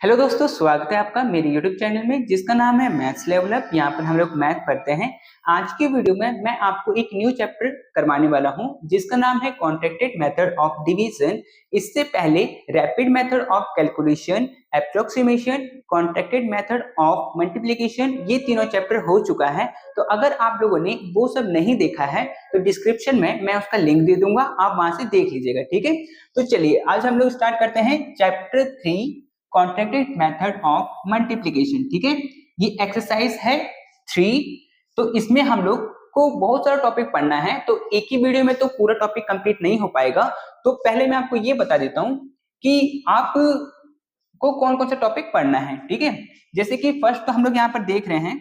Hello दोस्तों, स्वागत है आपका मेरे यूट्यूब चैनल में जिसका नाम है मैथ्स लेवल अप। यहाँ पर हम लोग मैथ पढ़ते हैं। आज की वीडियो में मैं आपको एक न्यू चैप्टर करवाने वाला हूँ जिसका नाम है कॉन्ट्रैक्टेड मेथड ऑफ डिवीजन। इससे पहले rapid method of calculation, approximation, contracted method of multiplication, ये तीनों चैप्टर हो चुका है। तो अगर आप लोगों ने वो सब नहीं देखा है तो डिस्क्रिप्शन में मैं उसका लिंक दे दूंगा, आप वहां से देख लीजिएगा। ठीक है, तो चलिए आज हम लोग स्टार्ट करते हैं chapter 3 contracted method of multiplication. ठीक है, ये एक्सरसाइज है 3। तो इसमें हम लोग को बहुत सारा टॉपिक पढ़ना है, तो एक ही वीडियो में तो पूरा टॉपिक कंप्लीट नहीं हो पाएगा। तो पहले मैं आपको ये बता देता हूं कि आप को कौन कौन सा टॉपिक पढ़ना है। ठीक है, जैसे कि फर्स्ट तो हम लोग यहाँ पर देख रहे हैं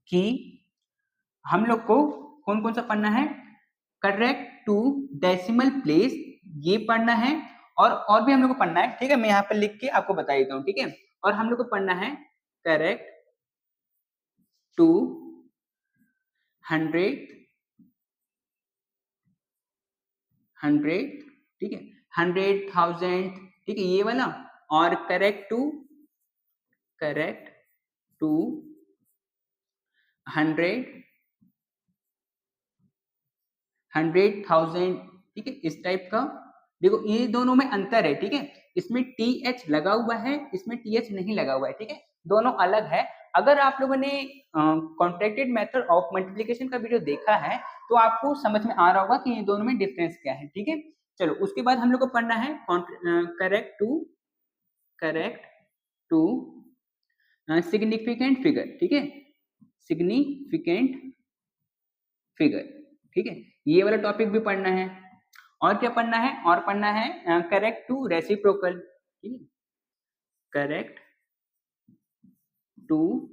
कि हम लोग को कौन कौन सा पढ़ना है। करेक्ट टू डेसिमल प्लेस, ये पढ़ना है। और भी हम लोग को पढ़ना है। ठीक है, मैं यहाँ पर लिख के आपको बता देता हूँ। ठीक है, और हम लोग को पढ़ना है करेक्ट टू 100, ठीक है, 100,000, ठीक है, ये वाला। और करेक्ट टू 100,000, ठीक है, इस टाइप का। देखो ये दोनों में अंतर है। ठीक है, इसमें टी एच लगा हुआ है, इसमें टी एच नहीं लगा हुआ है। ठीक है, दोनों अलग है। अगर आप लोगों ने कॉन्ट्रैक्टेड मेथड ऑफ मल्टीप्लिकेशन का वीडियो देखा है तो आपको समझ में आ रहा होगा कि ये दोनों में डिफरेंस क्या है। ठीक है, चलो उसके बाद हम लोग को पढ़ना है करेक्ट टू सिग्निफिकेंट फिगर। ठीक है, सिग्निफिकेंट फिगर। ठीक है, ये वाला टॉपिक भी पढ़ना है। और क्या पढ़ना है, और पढ़ना है करेक्ट टू रेसिप्रोकल। ठीक है, करेक्ट टू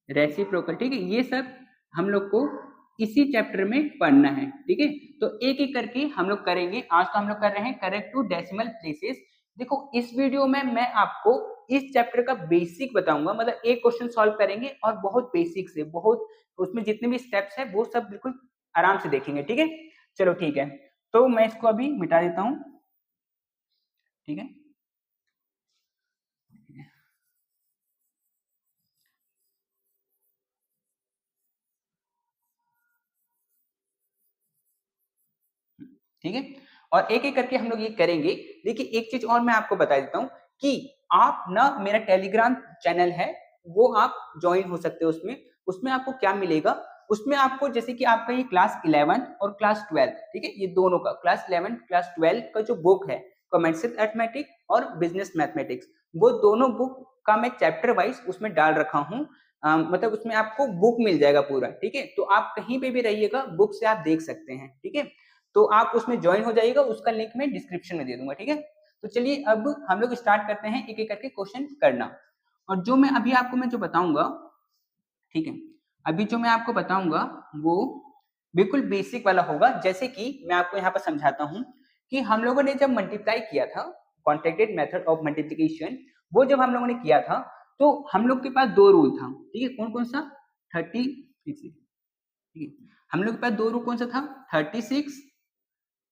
रेसिप्रोकल। ठीक है, ये सब हम लोग को इसी चैप्टर में पढ़ना है। ठीक है, तो एक एक करके हम लोग करेंगे। आज तो हम लोग कर रहे हैं करेक्ट टू डेसिमल प्लेसेस। देखो इस वीडियो में मैं आपको इस चैप्टर का बेसिक बताऊंगा, मतलब एक क्वेश्चन सॉल्व करेंगे और बहुत बेसिक से बहुत उसमें जितने भी स्टेप्स है वो सब बिल्कुल आराम से देखेंगे। ठीक है, चलो ठीक है, तो मैं इसको अभी मिटा देता हूं। ठीक है, ठीक है, और एक एक करके हम लोग ये करेंगे। देखिए एक चीज और मैं आपको बता देता हूँ कि आप ना मेरा टेलीग्राम चैनल है वो आप ज्वाइन हो सकते हो उसमें। उसमें आपको क्या मिलेगा, उसमें आपको जैसे कि आपका ये क्लास 11 और क्लास 12, ठीक है, ये दोनों का क्लास 11 क्लास 12 का जो बुक है कॉमेंसेट अरिथमेटिक और बिजनेस मैथमेटिक्स, वो दोनों बुक का मैं चैप्टर वाइज उसमें डाल रखा हूँ। मतलब उसमें आपको बुक मिल जाएगा पूरा। ठीक है, तो आप कहीं पे भी रहिएगा बुक से आप देख सकते हैं। ठीक है, तो आप उसमें ज्वाइन हो जाइएगा, उसका लिंक मैं डिस्क्रिप्शन में दे दूंगा। ठीक है, तो चलिए अब हम लोग स्टार्ट करते हैं एक एक करके क्वेश्चन करना। और जो मैं अभी आपको मैं जो बताऊंगा, ठीक है, अभी जो मैं आपको बताऊंगा वो बिल्कुल बेसिक वाला होगा। जैसे कि मैं आपको यहाँ पर समझाता हूँ कि हम लोगों ने जब मल्टीप्लाई किया था कॉन्ट्रैक्टेड मेथड ऑफ मल्टीप्लिकेशन, वो जब हम लोगों ने किया था तो हम लोग के पास दो रूल था। ठीक है, कौन कौन सा, 36। ठीक है, हम लोग के पास दो रूल कौन सा था, 36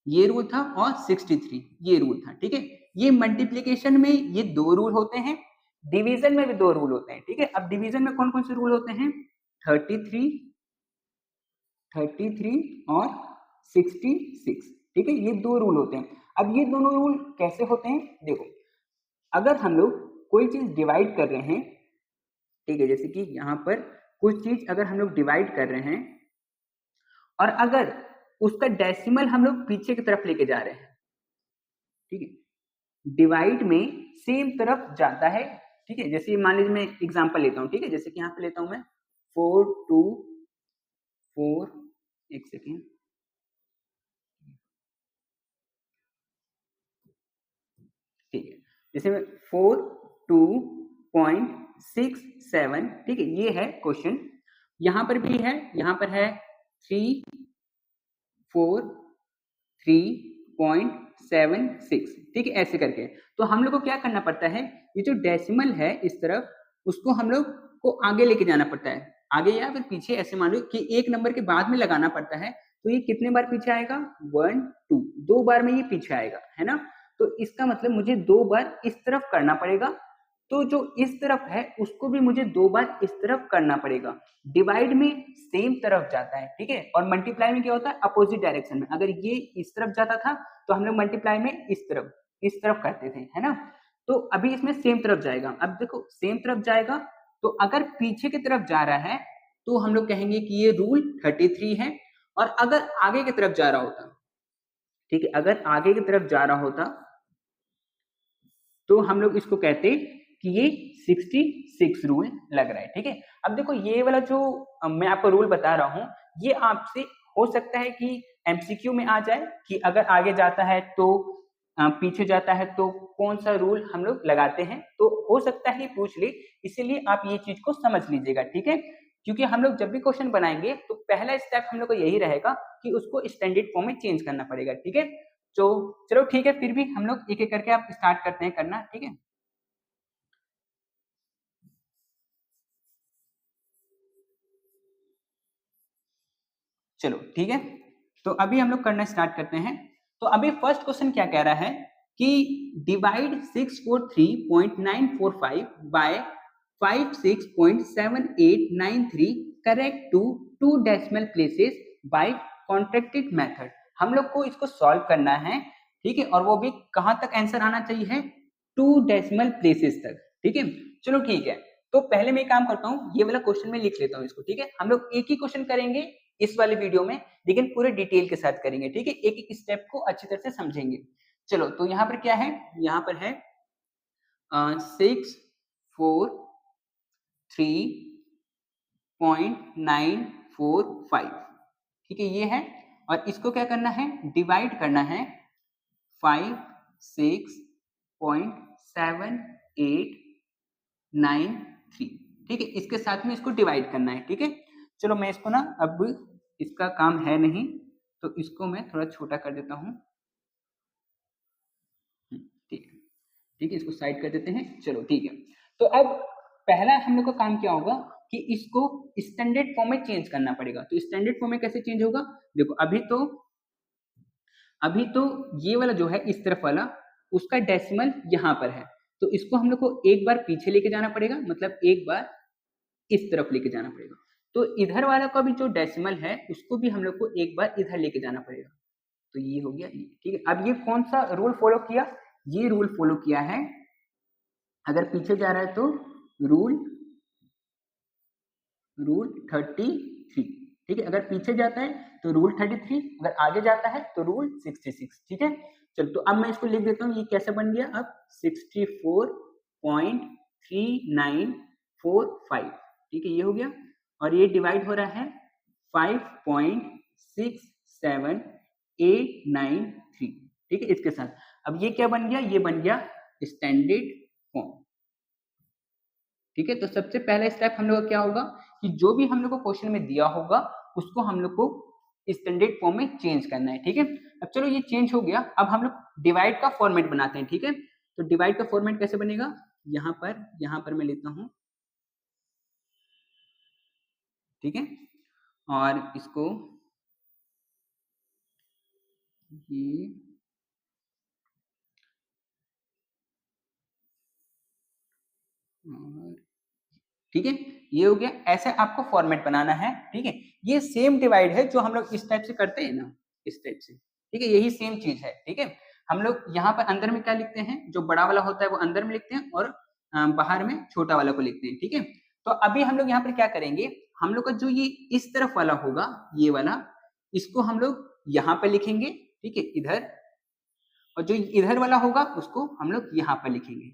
ये रूल था और 63 ये रूल था। ठीक है, ये मल्टीप्लिकेशन में ये दो रूल होते हैं, डिवीजन में भी दो रूल होते हैं। ठीक है, अब डिवीजन में कौन कौन से रूल होते हैं, 33 और 66। ठीक है, ये दो रूल होते हैं। अब ये दोनों रूल कैसे होते हैं, देखो अगर हम लोग कोई चीज डिवाइड कर रहे हैं, ठीक है, जैसे कि यहाँ पर कुछ चीज अगर हम लोग डिवाइड कर रहे हैं और अगर उसका डेसिमल हम लोग पीछे की तरफ लेके जा रहे हैं, ठीक है, डिवाइड में सेम तरफ जाता है। ठीक है, जैसे मान लीजिए मैं एग्जांपल लेता हूं। ठीक है, जैसे कि यहाँ पे लेता हूं मैं 4, 2, 4, एक सेकेंड, ठीक है, जैसे मैं 42.67, ठीक है, ये है क्वेश्चन। यहां पर भी है, यहां पर है 343.76, ठीक है, ऐसे करके। तो हम लोग को क्या करना पड़ता है, ये जो डेसिमल है इस तरफ उसको हम लोग को आगे लेके जाना पड़ता है, आगे या फिर पीछे, ऐसे मान लो कि एक नंबर के बाद में लगाना पड़ता है। तो ये कितने बार पीछे आएगा, 1 2, दो बार में ये पीछे आएगा, है ना। तो इसका मतलब मुझे दो बार इस तरफ करना पड़ेगा तो जो इस तरफ है उसको भी मुझे 2 बार इस तरफ करना पड़ेगा। डिवाइड में सेम तरफ जाता है, ठीक है, और मल्टीप्लाई में क्या होता है, अपोजिट डायरेक्शन में। अगर ये इस तरफ जाता था तो हम लोग मल्टीप्लाई में इस तरफ करते थे, है ना। तो अभी इसमें सेम तरफ जाएगा। अब देखो सेम तरफ जाएगा तो अगर पीछे की तरफ जा रहा है तो हम लोग कहेंगे कि ये रूल 33 है, और अगर आगे की तरफ जा रहा होता, ठीक है, अगर आगे की तरफ जा रहा होता तो हम लोग इसको कहते कि ये 66 रूल लग रहा है, ठीक है। अब देखो ये वाला जो मैं आपको रूल बता रहा हूँ, ये आपसे हो सकता है कि एमसीक्यू में आ जाए कि अगर आगे जाता है तो पीछे जाता है तो कौन सा रूल हम लोग लगाते हैं, तो हो सकता है पूछ ले, इसीलिए आप ये चीज को समझ लीजिएगा, ठीक है। क्योंकि हम लोग जब भी क्वेश्चन बनाएंगे तो पहला स्टेप हम लोग को यही रहेगा कि उसको स्टैंडर्ड फॉर्म में चेंज करना पड़ेगा, ठीक है। तो चलो ठीक है, फिर भी हम लोग एक एक करके आप स्टार्ट करते हैं करना, ठीक है। चलो ठीक है, तो अभी हम लोग करना स्टार्ट करते हैं। तो अभी फर्स्ट क्वेश्चन क्या कह रहा है कि divide 643.945 by 56.7893 correct to 2 decimal places by contracted method. हम लोग को इसको सॉल्व करना है, ठीक है, और वो भी कहां तक आंसर आना चाहिए, 2 डेसिमल प्लेसेस तक, ठीक है। चलो ठीक है, तो पहले मैं काम करता हूँ, ये वाला क्वेश्चन में लिख लेता हूँ इसको, ठीक है। हम लोग एक ही क्वेश्चन करेंगे इस वाले वीडियो में, लेकिन पूरे डिटेल के साथ करेंगे, ठीक है, एक एक स्टेप को अच्छी तरह से समझेंगे। चलो तो यहाँ पर क्या है, यहाँ पर है 643.945, ठीक है, ये है। और इसको क्या करना है, डिवाइड करना है 56.7893, ठीक है, इसके साथ में इसको डिवाइड करना है, ठीक है। चलो मैं इसको ना, अब इसका काम है नहीं तो इसको मैं थोड़ा छोटा कर देता हूँ, ठीक है, ठीक है, इसको साइड कर देते हैं। चलो ठीक है, तो अब पहला हम लोग का काम क्या होगा कि इसको स्टैंडर्ड फॉर्म में चेंज करना पड़ेगा। तो स्टैंडर्ड फॉर्म में कैसे चेंज होगा, देखो अभी तो ये वाला जो है इस तरफ वाला, उसका डेसिमल यहाँ पर है, तो इसको हम लोग को एक बार पीछे लेके जाना पड़ेगा, मतलब एक बार इस तरफ लेके जाना पड़ेगा। तो इधर वाला का भी जो डेसिमल है उसको भी हम लोग को एक बार इधर लेके जाना पड़ेगा। तो ये हो गया, ठीक है। अब ये कौन सा रूल फॉलो किया, ये रूल फॉलो किया है, अगर पीछे जा रहा है तो रूल 33, ठीक है, अगर पीछे जाता है तो रूल 33, अगर आगे जाता है तो रूल 66, ठीक है। चलो तो अब मैं इसको लिख देता हूँ, ये कैसे बन गया, अब 64.3945, ठीक है, ये हो गया। और ये डिवाइड हो रहा है 5.67893, ठीक है, इसके साथ। अब ये क्या बन गया, ये बन गया स्टैंडर्ड फॉर्म, ठीक है। तो सबसे पहला स्टेप हम लोग का क्या होगा कि जो भी हम लोग को क्वेश्चन में दिया होगा उसको हम लोग को स्टैंडर्ड फॉर्म में चेंज करना है, ठीक है। अब चलो ये चेंज हो गया, अब हम लोग डिवाइड का फॉर्मेट बनाते हैं, ठीक है। तो डिवाइड का फॉर्मेट कैसे बनेगा, यहाँ पर मैं लेता हूँ, ठीक है, और इसको ये और ठीक है, ये हो गया। ऐसे आपको फॉर्मेट बनाना है, ठीक है। ये सेम डिवाइड है जो हम लोग इस टाइप से करते हैं ना, इस टाइप से, ठीक है, यही सेम चीज है, ठीक है। हम लोग यहाँ पर अंदर में क्या लिखते हैं, जो बड़ा वाला होता है वो अंदर में लिखते हैं, और बाहर में छोटा वाला को लिखते हैं, ठीक है। तो अभी हम लोग यहाँ पर क्या करेंगे, हम लोग का जो ये इस तरफ वाला होगा, ये वाला, इसको हम लोग यहाँ पर लिखेंगे, ठीक है, इधर, और जो इधर वाला होगा उसको हम लोग यहाँ पर लिखेंगे,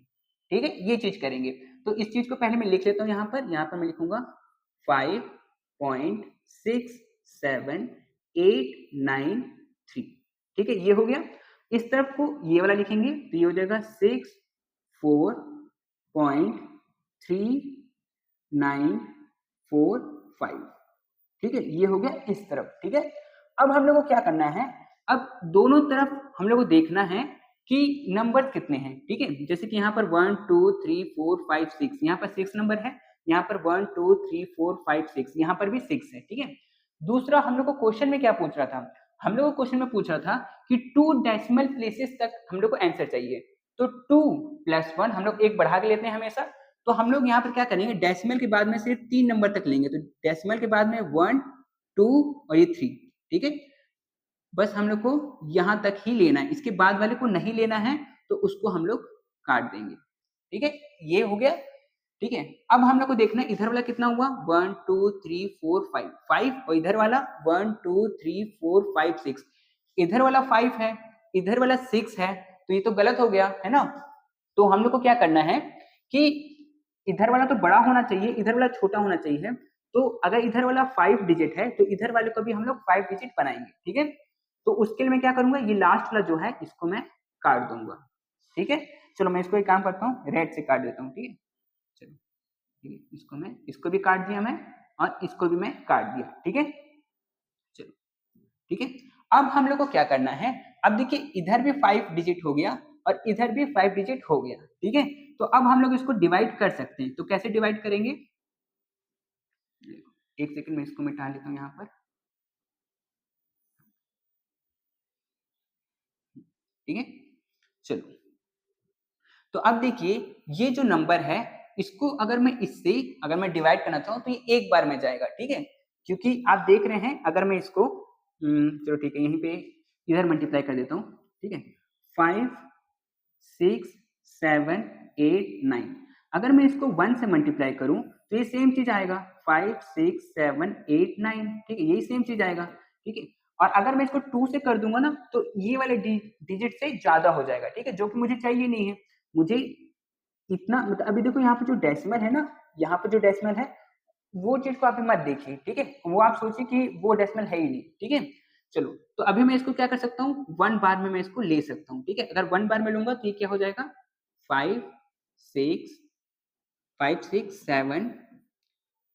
ठीक है, ये चीज करेंगे। तो इस चीज को पहले मैं लिख लेता हूँ, यहाँ पर मैं लिखूंगा 5.67893, ठीक है, ये हो गया। इस तरफ को ये वाला लिखेंगे तो ये हो जाएगा 64.3945, ठीक है, ये हो गया इस तरफ, ठीक है। अब हम लोग को क्या करना है, अब दोनों तरफ हम लोग को देखना है कि नंबर कितने हैं, ठीक है। जैसे कि यहाँ पर 1 2 3 4 5 6, यहाँ पर 6 नंबर है, यहाँ पर 1 2 3 4 5 6, यहाँ पर भी 6 है, ठीक है। दूसरा हम लोग को क्वेश्चन में क्या पूछ रहा था, हम लोग को क्वेश्चन में पूछ रहा था कि 2 डेसिमल प्लेसेस तक हम लोग को आंसर चाहिए। तो 2 + 1 हम लोग एक बढ़ा के लेते हैं हमेशा। तो हम लोग यहाँ पर क्या करेंगे, डेसिमल के बाद में सिर्फ 3 नंबर तक लेंगे। तो डेसिमल के बाद में 1, 2 और ये 3, ठीक है। बस हम लोग को यहाँ तक ही लेना है, इसके बाद वाले को नहीं लेना है, तो उसको हम लोग काट देंगे, ठीक है। ये हो गया, ठीक है। अब हम लोग को देखना है इधर वाला कितना हुआ, 1 2 3 4 5 5, और इधर वाला 1 2 3 4 5 6, इधर वाला 5 है, इधर वाला 6 है, तो ये तो गलत हो गया है ना। तो हम लोग को क्या करना है कि इधर वाला तो बड़ा होना चाहिए, इधर वाला छोटा होना चाहिए। तो अगर इधर वाला 5 डिजिट है तो इधर वाले को भी हम लोग 5 डिजिट बनाएंगे, ठीक है। तो उसके लिए मैं क्या करूंगा, ये लास्ट वाला जो है इसको मैं काट दूंगा, ठीक है। चलो मैं इसको एक काम करता हूँ, रेड से काट देता हूँ, ठीक है। चलो ठीक है, इसको भी काट दिया मैं, और इसको भी मैं काट दिया, ठीक है। चलो ठीक है। अब हम लोग को क्या करना है, अब देखिए इधर भी 5 डिजिट हो गया और इधर भी 5 डिजिट हो गया, ठीक है। तो अब हम लोग इसको डिवाइड कर सकते हैं। तो कैसे डिवाइड करेंगे, एक सेकंड में इसको मिटा लेता हूँ यहाँ पर, ठीक है। चलो तो अब देखिए ये जो नंबर है, इसको अगर मैं इससे अगर मैं डिवाइड करना चाहूँ तो ये एक बार में जाएगा, ठीक है। क्योंकि आप देख रहे हैं अगर मैं इसको चलो ठीक है, यहीं पे इधर मल्टीप्लाई कर देता हूँ, ठीक है। 5 6 7 8 9, अगर मैं इसको 1 से मल्टीप्लाई करूं तो ये सेम चीज आएगा, 5 6 7 8 9, ठीक है, यही सेम चीज आएगा, ठीक है। और अगर मैं इसको 2 से कर दूंगा ना तो ये वाले डिजिट से ज्यादा हो जाएगा, ठीक है, जो कि मुझे चाहिए नहीं है। मुझे इतना मतलब अभी देखो यहाँ पे जो डेसिमल है ना, यहाँ पे जो डेसिमल है वो चीज को आप मत देखिए, ठीक है। वो आप सोचिए कि वो डेसिमल है ही नहीं, ठीक है। चलो तो अभी मैं इसको क्या कर सकता हूँ, 1 बार में मैं इसको ले सकता हूँ, ठीक है। अगर 1 बार में लूंगा तो ये क्या हो जाएगा, 5 6 5 6 7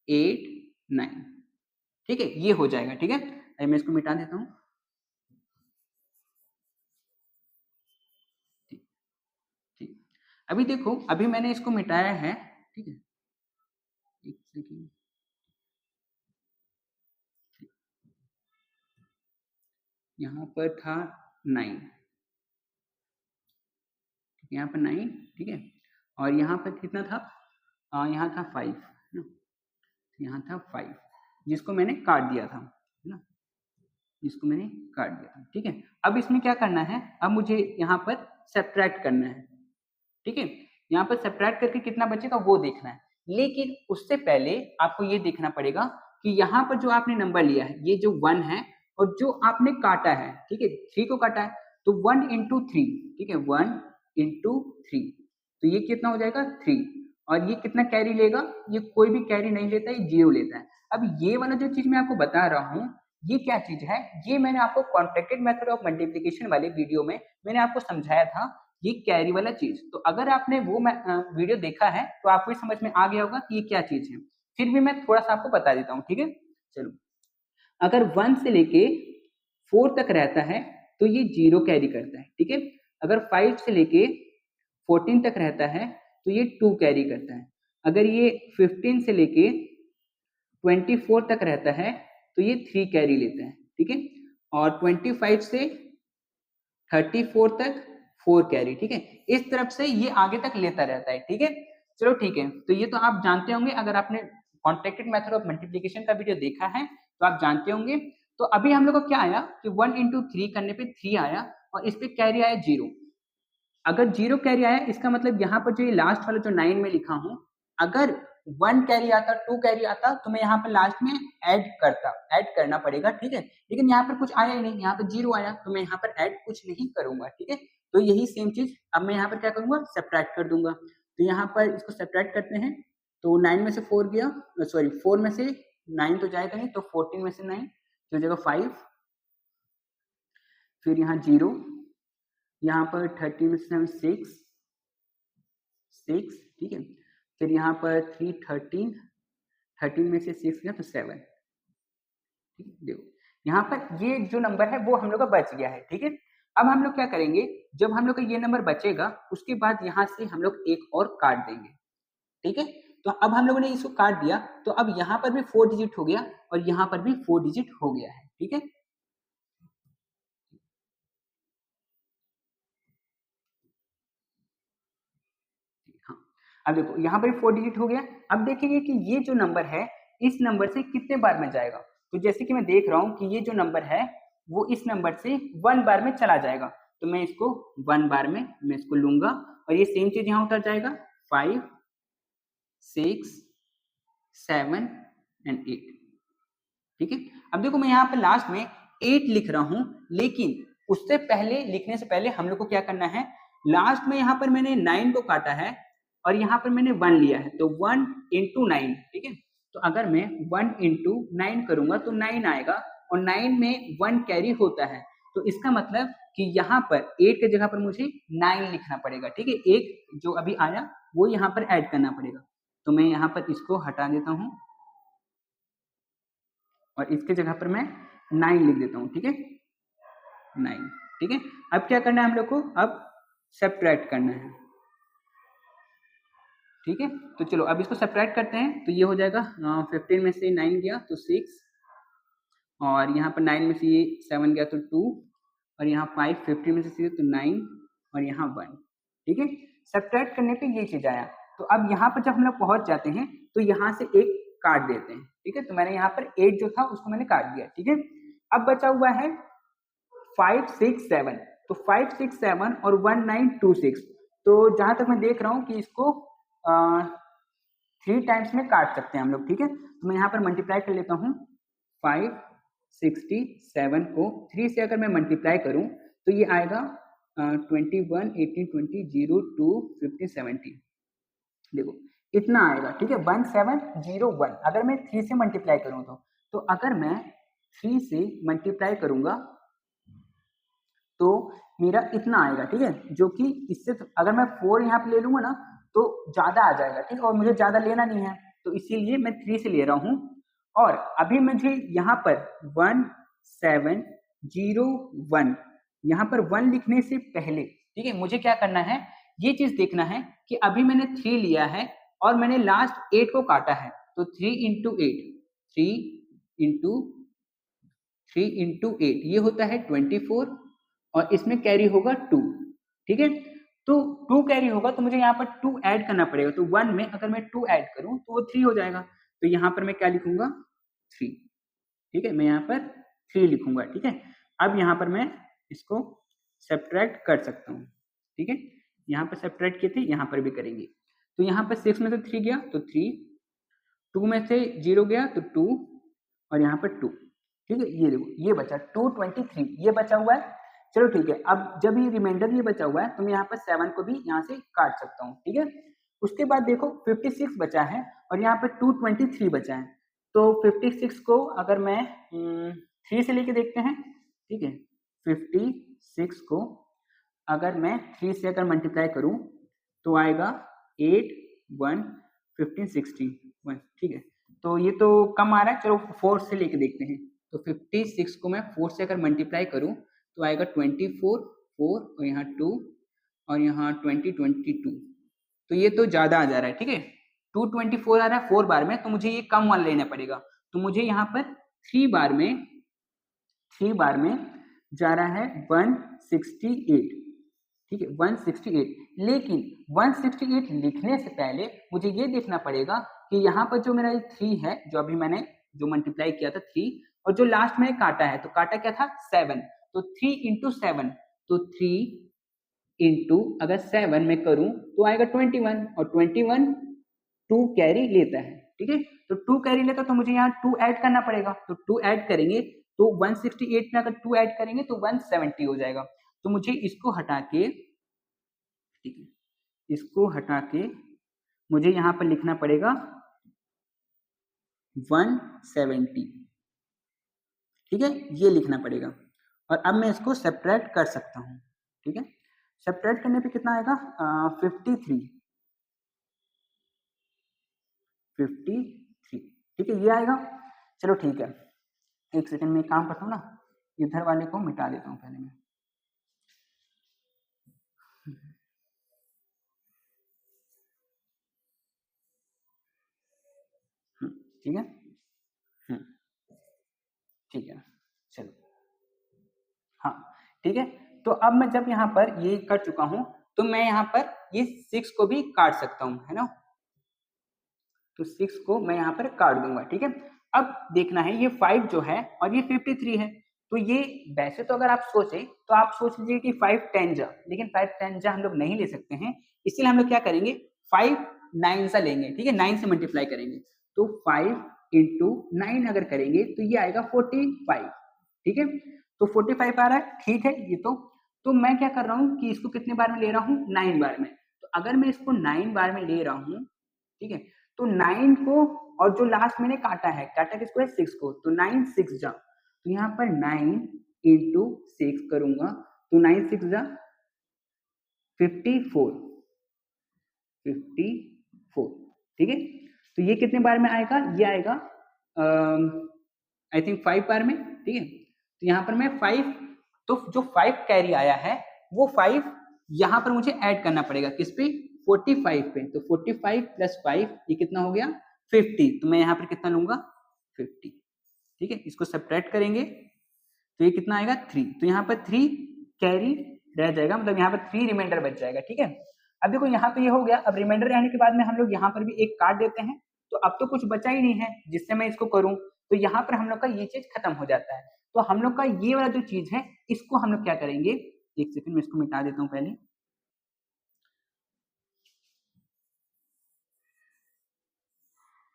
8 9, ठीक है, ये हो जाएगा, ठीक है। अभी मैं इसको मिटा देता हूँ, ठीक ठीक। अभी देखो अभी मैंने इसको मिटाया है, ठीक है, एक सेकेंड, यहाँ पर था 9, यहाँ पर 9, ठीक है। और यहाँ पर कितना था, यहाँ था 5 ना, यहाँ था 5 जिसको मैंने काट दिया था, है ना, जिसको मैंने काट दिया था, ठीक है। अब इसमें क्या करना है, अब मुझे यहाँ पर सब्ट्रैक्ट करना है, ठीक है। यहाँ पर सब्ट्रैक्ट करके कितना बचेगा वो देखना है। लेकिन उससे पहले आपको ये देखना पड़ेगा कि यहाँ पर जो आपने नंबर लिया है ये जो 1 है, और जो आपने काटा है, ठीक है, 3 को काटा है, तो 1 इंटू 3, ठीक है, 1 इंटू 3, तो ये कितना हो जाएगा 3। और ये कितना कैरी लेगा, ये कोई भी कैरी नहीं लेता, ये 0 लेता है। अब ये वाला जो चीज मैं आपको बता रहा हूँ ये क्या चीज है, ये मैंने आपको कॉन्ट्रैक्टेड मेथड ऑफ मल्टीप्लीकेशन वाले वीडियो में मैंने आपको समझाया था, ये कैरी वाला चीज। तो अगर आपने वो वीडियो देखा है तो आपको समझ में आ गया होगा कि ये क्या चीज है। फिर भी मैं थोड़ा सा आपको बता देता हूँ, ठीक है। चलो अगर 1 से लेके 4 तक रहता है तो ये 0 कैरी करता है, ठीक है। अगर 5 से लेके 14 तक रहता है तो ये 2 कैरी करता है। अगर ये 15 से लेके 24 तक रहता है तो ये 3 कैरी लेता है, ठीक है। और 25 से 34 तक 4 कैरी, ठीक है। इस तरफ से ये आगे तक लेता रहता है, ठीक है। चलो ठीक है, तो ये तो आप जानते होंगे, अगर आपने कॉन्ट्रैक्टेड मेथड ऑफ मल्टीप्लिकेशन का वीडियो देखा है तो आप जानते होंगे। तो अभी हम लोग को क्या आया कि 1 इंटू 3 करने पे 3 आया, और इस पे कैरी आया 0। अगर 0 कैरी आया इसका मतलब यहाँ पर जो ये लास्ट वाला जो 9 में लिखा हूँ, अगर 1 कैरी आता, 2 कैरी आता, तो मैं यहाँ पर लास्ट में ऐड करना पड़ेगा, ठीक है। लेकिन यहाँ पर कुछ आया ही नहीं, यहाँ पर 0 आया, तो मैं यहाँ पर ऐड कुछ नहीं करूंगा, ठीक है। तो यही सेम चीज अब मैं यहाँ पर क्या करूंगा, सब्ट्रैक्ट कर दूंगा। तो यहाँ पर इसको सब्ट्रैक्ट करते हैं, तो 9 में से 4 गया, सॉरी 4 में से 9 तो जाएगा नहीं, तो 14 में से 9 तो जगह 5, फिर यहाँ 0, यहाँ पर 30 में से 6, ठीक है। फिर यहाँ पर 3 13, 13 में से 6 गया तो 7, ठीक है। देखो यहाँ पर ये जो नंबर है वो हम लोग का बच गया है, ठीक है। अब हम लोग क्या करेंगे, जब हम लोग का ये नंबर बचेगा उसके बाद यहाँ से हम लोग एक और काट देंगे, ठीक है। तो अब हम लोगों ने इसको काट दिया, तो अब यहाँ पर भी 4 डिजिट हो गया और यहाँ पर भी 4 डिजिट हो गया है, ठीक है। अब देखो यहाँ पर 4 डिजिट हो गया। अब देखेंगे कि ये जो नंबर है इस नंबर से कितने बार में जाएगा। तो जैसे कि मैं देख रहा हूँ कि ये जो नंबर है वो इस नंबर से 1 बार में चला जाएगा, तो मैं इसको 1 बार में मैं इसको लूंगा और ये सेम चीज यहाँ उतर जाएगा 5 6 7 एंड 8। ठीक है, अब देखो मैं यहाँ पर लास्ट में 8 लिख रहा हूं, लेकिन उससे पहले लिखने से पहले हम लोग को क्या करना है, लास्ट में यहाँ पर मैंने 9 को काटा है और यहाँ पर मैंने 1 लिया है, तो 1 इंटू 9। ठीक है, तो अगर मैं 1 इंटू 9 करूंगा तो 9 आएगा और 9 में 1 कैरी होता है, तो इसका मतलब कि यहाँ पर 8 की जगह पर मुझे 9 लिखना पड़ेगा। ठीक है, एक जो अभी आया वो यहाँ पर ऐड करना पड़ेगा, तो मैं यहाँ पर इसको हटा देता हूँ और इसके जगह पर मैं 9 लिख देता हूँ। ठीक है, 9। ठीक है, अब क्या करना है हम लोग को, अब सब्ट्रैक्ट करना है। ठीक है, तो चलो अब इसको सब्ट्रैक्ट करते हैं, तो ये हो जाएगा 15 में से 9 गया तो 6 और यहाँ पर 9 में से ये 7 गया तो 2 और यहाँ 5 50 में से तो 9 और यहाँ 1। ठीक है, सब्ट्रैक्ट करने पे ये चीज आया। तो अब यहाँ पर जब हम लोग पहुंच जाते हैं तो यहाँ से एक काट देते हैं। ठीक है, तो मैंने यहाँ पर 8 जो था उसको मैंने काट दिया। ठीक है, अब बचा हुआ है 5 6 7, तो 5 6 7 और 1 9 2 6, तो जहां तक मैं देख रहा हूँ कि इसको 3 टाइम्स में काट सकते हैं हम लोग। ठीक है, तो मैं यहाँ पर मल्टीप्लाई कर लेता हूँ। 567 को 3 से अगर मैं मल्टीप्लाई करूं तो ये आएगा 21 18 20 0 2 50 70। देखो इतना आएगा। ठीक है, 1701 अगर मैं 3 से मल्टीप्लाई करूं तो अगर मैं 3 से मल्टीप्लाई करूंगा तो मेरा इतना आएगा। ठीक है, जो कि इससे अगर मैं 4 यहाँ पे ले लूंगा ना तो ज्यादा आ जाएगा। ठीक है, और मुझे ज्यादा लेना नहीं है, तो इसीलिए मैं 3 से ले रहा हूं। और अभी मुझे यहाँ पर 1701 यहाँ पर 1 लिखने से पहले, ठीक है, मुझे क्या करना है, ये चीज देखना है कि अभी मैंने 3 लिया है और मैंने लास्ट 8 को काटा है, तो 3 इंटू 8 3 इंटू 8 ये होता है 24 और इसमें कैरी होगा 2। ठीक है, तो 2 कैरी होगा तो मुझे यहाँ पर 2 ऐड करना पड़ेगा, तो 1 में अगर मैं 2 ऐड करूं तो वो 3 हो जाएगा, तो यहाँ पर मैं क्या लिखूंगा 3। ठीक है, मैं यहाँ पर 3 लिखूंगा। ठीक है, अब यहाँ पर मैं इसको सब्ट्रैक्ट कर सकता हूँ। ठीक है, यहाँ पर सब्ट्रैक्ट किए थे, यहाँ पर भी करेंगे, तो यहाँ पर 6 में से 3 गया तो 3, 2 में से 0 गया तो 2 और यहाँ पर 2। ठीक है, ये देखो ये बचा 223 ये बचा हुआ है। चलो ठीक है, अब जब ये रिमाइंडर ये बचा हुआ है तो मैं यहाँ पर 7 को भी यहाँ से काट सकता हूँ। ठीक है, उसके बाद देखो 56 बचा है और यहाँ पर 223 बचा है, तो 56 को अगर मैं 3 से लेके देखते हैं। ठीक है, 56 को अगर मैं 3 से अगर मल्टीप्लाई करूं तो आएगा 8 1 15 61। ठीक है, तो ये तो कम आ रहा है, चलो 4 से लेके देखते हैं। तो 56 को मैं 4 से अगर मल्टीप्लाई करूं तो आएगा 24 4 और यहाँ 2 और यहाँ 22, तो ये तो ज्यादा आ जा रहा है। ठीक है, 224 आ रहा है 4 बार में, तो मुझे ये कम वाला लेना पड़ेगा, तो मुझे यहाँ पर 3 बार में जा रहा है 168। ठीक है, 168, लेकिन 168 लिखने से पहले मुझे ये देखना पड़ेगा कि यहाँ पर जो मेरा 3 है, जो अभी मैंने जो मल्टीप्लाई किया था 3, और जो लास्ट में काटा है, तो काटा क्या था 7, तो 3 इंटू 7, तो 3 इंटू अगर 7 में करूं तो आएगा 21 और 21 2 कैरी लेता है। ठीक है, तो 2 कैरी लेता तो मुझे यहाँ 2 ऐड करना पड़ेगा, तो 2 ऐड करेंगे तो 168 में अगर 2 ऐड करेंगे तो 170 हो जाएगा, तो मुझे इसको हटा के, ठीक है, इसको हटा के मुझे यहाँ पर लिखना पड़ेगा 170। ठीक है, ये लिखना पड़ेगा और अब मैं इसको सब्ट्रैक्ट कर सकता हूँ। ठीक है, सब्ट्रैक्ट करने पे कितना आएगा 53। ठीक है, ये आएगा। चलो ठीक है, एक सेकंड में काम करता हूँ ना, इधर वाले को मिटा देता हूँ पहले मैं। ठीक है, ठीक है, चलो हाँ ठीक है। तो अब मैं जब यहाँ पर ये कर चुका हूँ तो मैं यहाँ पर ये 6 को भी काट सकता हूँ, है ना। तो 6 को मैं यहाँ पर काट दूंगा, ठीक है। अब देखना है ये 5 जो है और ये 53 है, तो ये वैसे तो अगर आप सोचे तो आप सोच लीजिए कि 5 10 जा, लेकिन 5 10 जा हम लोग नहीं ले सकते हैं, इसलिए हम लोग क्या करेंगे 5 9 सा लेंगे, ठीक है, 9 से मल्टीप्लाई करेंगे। तो 5 इंटू 9 अगर करेंगे तो ये आएगा 45, ठीक है। तो 45 आ रहा है, ठीक है। ये तो मैं क्या कर रहा हूँ कि इसको कितने बार में ले रहा हूँ, 9 बार में। तो अगर मैं इसको 9 बार में ले रहा हूँ, ठीक है, तो 9 को और जो लास्ट मैंने काटा है, काटा किसको है 6 को, तो 9 6 जा, तो यहाँ पर 9 इंटू 6 करूंगा तो 9 6 जा 54, ठीक है। तो ये कितने बार में आएगा, ये आएगा आई थिंक 5 बार में, ठीक है। तो यहाँ पर मैं 5, तो जो 5 कैरी आया है वो 5 यहाँ पर मुझे ऐड करना पड़ेगा, किस पे, 45 पे। तो 45 प्लस 5 ये कितना हो गया 50, तो मैं यहाँ पर कितना लूंगा 50, ठीक है। इसको सब्ट्रैक्ट करेंगे तो ये कितना आएगा 3, तो यहाँ पर 3 कैरी रह जाएगा, मतलब यहाँ पर 3 रिमाइंडर बच जाएगा, ठीक है। अब देखो यहाँ पे ये हो गया, अब रिमाइंडर रहने के बाद में हम लोग यहाँ पर भी एक काट देते हैं, तो अब तो कुछ बचा ही नहीं है जिससे मैं इसको करूं, तो यहाँ पर हम लोग का ये चीज खत्म हो जाता है। तो हम लोग का ये वाला जो चीज है इसको हम लोग क्या करेंगे, एक सेकंड में इसको मिटा देता हूँ पहले,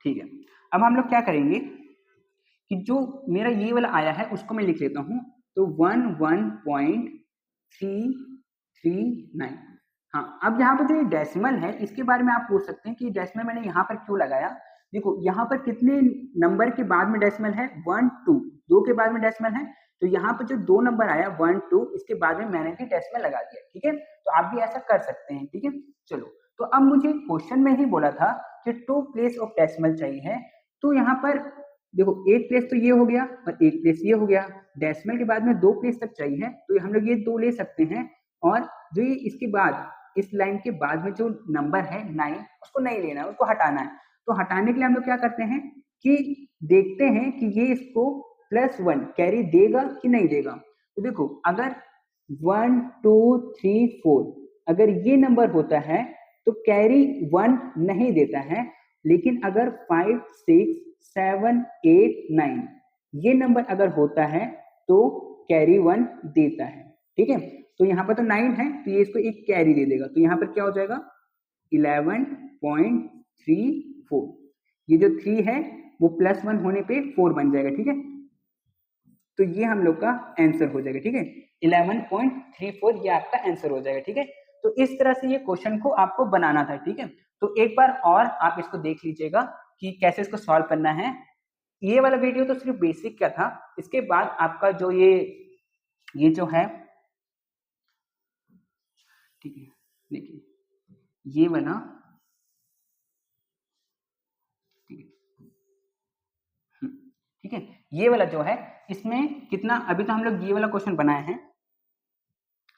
ठीक है। अब हम लोग क्या करेंगे कि जो मेरा ये वाला आया है उसको मैं लिख लेता हूँ, तो 11.339। हाँ, अब यहाँ पर जो ये डेसिमल है इसके बारे में आप पूछ सकते हैं कि डेसिमल मैंने यहाँ पर क्यों लगाया। देखो यहाँ पर कितने नंबर के बाद में डेसिमल है, 1 2, 2 के बाद में डेसिमल है, तो यहाँ पर जो 2 नंबर आया 1 2 इसके बाद में मैंने भी डेसिमल लगा दिया, ठीक है। तो आप भी ऐसा कर सकते हैं, ठीक है। चलो, तो अब मुझे क्वेश्चन में ही बोला था कि 2 प्लेस ऑफ डेसिमल चाहिए है, तो यहाँ पर देखो एक प्लेस तो ये हो गया और एक प्लेस ये हो गया, डेसिमल के बाद में 2 प्लेस तक चाहिए, तो हम लोग ये 2 ले सकते हैं। और जो ये इसके बाद इस लाइन के बाद में जो नंबर है 9 उसको नहीं लेना है, उसको हटाना है। तो हटाने के लिए हम लोग क्या करते हैं कि देखते हैं कि ये इसको +1 कैरी देगा कि नहीं देगा। तो देखो अगर 1 2 3 4 अगर ये नंबर होता है तो कैरी 1 नहीं देता है, लेकिन अगर 5 6 7 8 9 ये नंबर अगर होता है तो कैरी 1 देता है, ठीक है। तो यहाँ पर तो 9 है तो ये इसको एक कैरी दे देगा, तो यहाँ पर क्या हो जाएगा 11.34, ये जो 3 है वो +1 होने पे 4 बन जाएगा, ठीक है। तो ये हम लोग का आंसर हो जाएगा, ठीक है, 11.34 ये आपका आंसर हो जाएगा, ठीक है। तो इस तरह से ये क्वेश्चन को आपको बनाना था, ठीक है। तो एक बार और आप इसको देख लीजिएगा कि कैसे इसको सॉल्व करना है। ये वाला वीडियो तो सिर्फ बेसिक का था, इसके बाद आपका जो ये जो है, ठीक है, देखिए ये वाला, ठीक है, ये वाला जो है इसमें कितना, अभी तो हम लोग ये वाला क्वेश्चन बनाए हैं,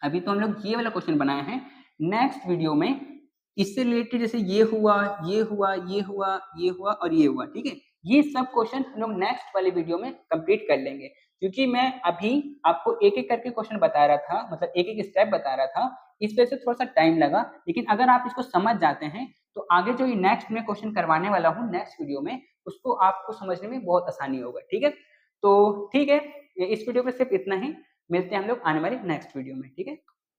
अभी तो हम लोग ये वाला क्वेश्चन बनाए हैं। नेक्स्ट वीडियो में इससे रिलेटेड जैसे ये हुआ ये हुआ ये हुआ ये हुआ और ये हुआ, ठीक है, ये सब क्वेश्चन हम लोग नेक्स्ट वाले वीडियो में कंप्लीट कर लेंगे, क्योंकि मैं अभी आपको एक एक करके क्वेश्चन बता रहा था, मतलब एक एक स्टेप बता रहा था, इस वजह से थोड़ा सा टाइम लगा। लेकिन अगर आप इसको समझ जाते हैं तो आगे जो ये नेक्स्ट में क्वेश्चन करवाने वाला हूँ नेक्स्ट वीडियो में, उसको आपको समझने में बहुत आसानी होगा, ठीक है। तो ठीक है, इस वीडियो में सिर्फ इतना ही, मिलते हैं हम लोग आने वाले नेक्स्ट वीडियो में, ठीक है।